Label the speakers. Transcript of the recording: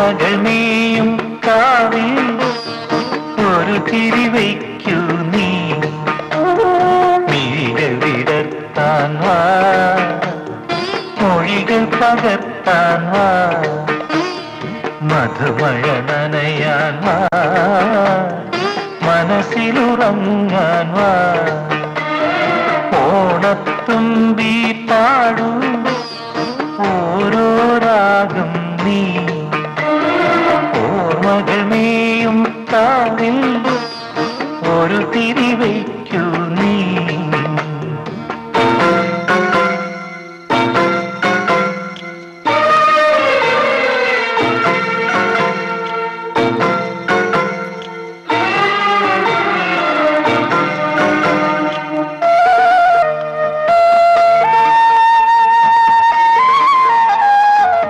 Speaker 1: ഓർമ്മകൾ നീയും കാവിൽ ഒരു ചിരി വയ്ക്കൂ നീ മിഴികൾ വിടർത്താൻ വാ മൊഴികൾ പകർത്താൻ വാ മധുമഴ നനയാൻ വാ മനസ്സിലുറങ്ങാൻ വാ ഓണത്തുമ്പി പാടൂ ഓരോ രാഗം നീ